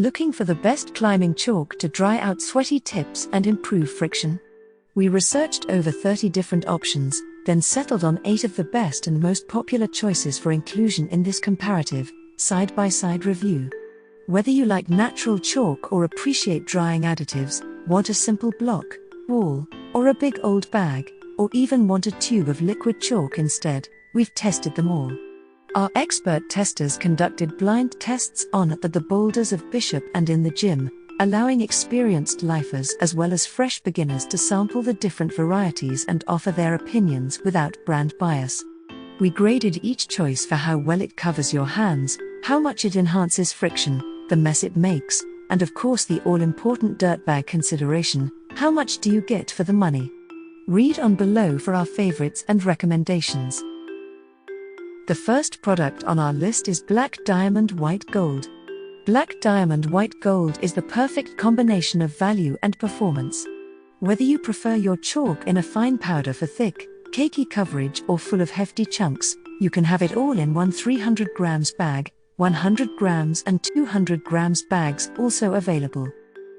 Looking for the best climbing chalk to dry out sweaty tips and improve friction? We researched over 30 different options, then settled on 8 of the best and most popular choices for inclusion in this comparative, side-by-side review. Whether you like natural chalk or appreciate drying additives, want a simple block, wall, or a big old bag, or even want a tube of liquid chalk instead, we've tested them all. Our expert testers conducted blind tests on at the boulders of Bishop and in the gym, allowing experienced lifers as well as fresh beginners to sample the different varieties and offer their opinions without brand bias. We graded each choice for how well it covers your hands, how much it enhances friction, the mess it makes, and of course the all-important dirtbag consideration: how much do you get for the money? Read on below for our favorites and recommendations. The first product on our list is Black Diamond White Gold. Black Diamond White Gold is the perfect combination of value and performance. Whether you prefer your chalk in a fine powder for thick, cakey coverage or full of hefty chunks, you can have it all in one 300 grams bag, 100 grams and 200 grams bags also available.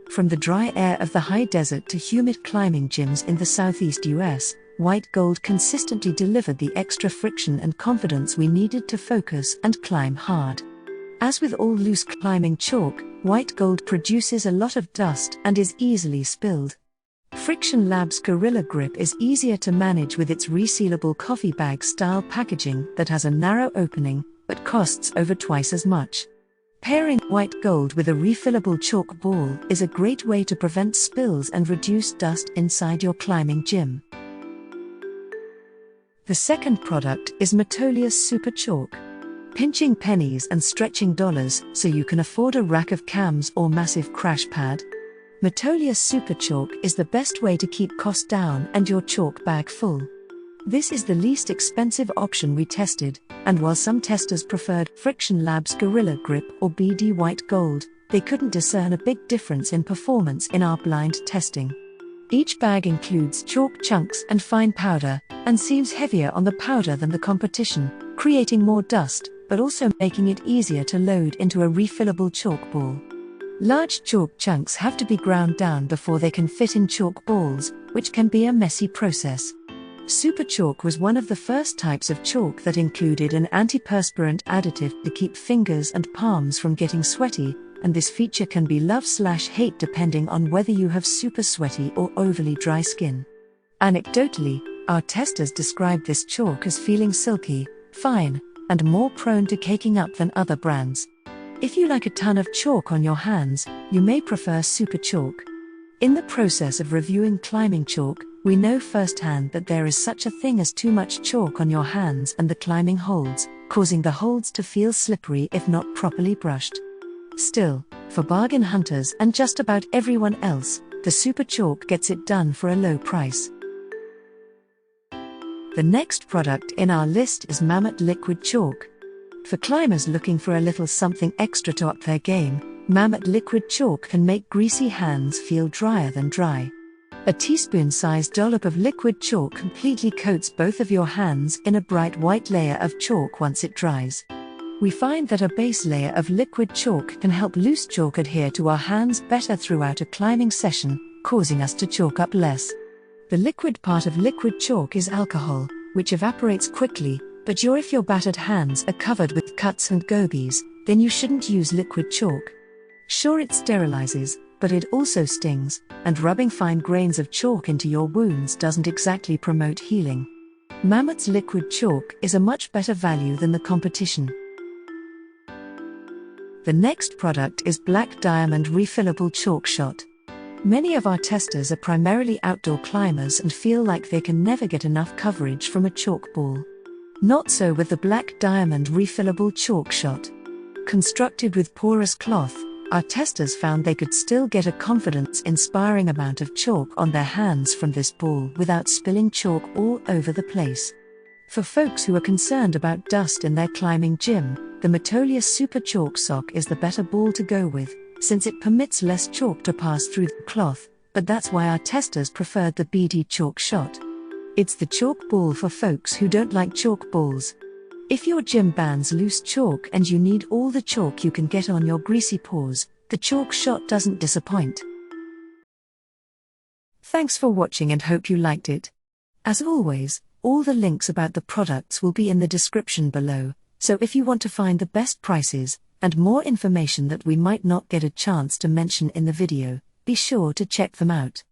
From the dry air of the high desert to humid climbing gyms in the southeast US, White Gold consistently delivered the extra friction and confidence we needed to focus and climb hard. As with all loose climbing chalk, White Gold produces a lot of dust and is easily spilled. Friction Lab's Gorilla Grip is easier to manage with its resealable coffee bag style packaging that has a narrow opening but costs over twice as much. Pairing White Gold with a refillable chalk ball is a great way to prevent spills and reduce dust inside your climbing gym. The second product is Metolius Super Chalk. Pinching pennies and stretching dollars so you can afford a rack of cams or massive crash pad? Metolius Super Chalk is the best way to keep costs down and your chalk bag full. This is the least expensive option we tested, and while some testers preferred Friction Lab's Gorilla Grip or BD White Gold, they couldn't discern a big difference in performance in our blind testing. Each bag includes chalk chunks and fine powder, and seems heavier on the powder than the competition, creating more dust, but also making it easier to load into a refillable chalk ball. Large chalk chunks have to be ground down before they can fit in chalk balls, which can be a messy process. Super Chalk was one of the first types of chalk that included an antiperspirant additive to keep fingers and palms from getting sweaty, and this feature can be love/hate depending on whether you have super sweaty or overly dry skin. Anecdotally, our testers described this chalk as feeling silky, fine, and more prone to caking up than other brands. If you like a ton of chalk on your hands, you may prefer Super Chalk. In the process of reviewing climbing chalk, we know firsthand that there is such a thing as too much chalk on your hands and the climbing holds, causing the holds to feel slippery if not properly brushed. Still, for bargain hunters and just about everyone else, the Super Chalk gets it done for a low price. The next product in our list is Mammut Liquid Chalk. For climbers looking for a little something extra to up their game, Mammut Liquid Chalk can make greasy hands feel drier than dry. A teaspoon-sized dollop of liquid chalk completely coats both of your hands in a bright white layer of chalk once it dries. We find that a base layer of liquid chalk can help loose chalk adhere to our hands better throughout a climbing session, causing us to chalk up less. The liquid part of liquid chalk is alcohol, which evaporates quickly, but if your battered hands are covered with cuts and gobies, then you shouldn't use liquid chalk. Sure, it sterilizes, but it also stings, and rubbing fine grains of chalk into your wounds doesn't exactly promote healing. Mammut's liquid chalk is a much better value than the competition. The next product is Black Diamond Refillable Chalk Shot. Many of our testers are primarily outdoor climbers and feel like they can never get enough coverage from a chalk ball. Not so with the Black Diamond Refillable Chalk Shot. Constructed with porous cloth, our testers found they could still get a confidence-inspiring amount of chalk on their hands from this ball without spilling chalk all over the place. For folks who are concerned about dust in their climbing gym, the Metolius Super Chalk Sock is the better ball to go with, since it permits less chalk to pass through the cloth, but that's why our testers preferred the BD Chalk Shot. It's the chalk ball for folks who don't like chalk balls. If your gym bans loose chalk and you need all the chalk you can get on your greasy paws, The chalk shot doesn't disappoint. Thanks for watching and hope you liked it. As always, all the links about the products will be in the description below, so if you want to find the best prices, and more information that we might not get a chance to mention in the video, be sure to check them out.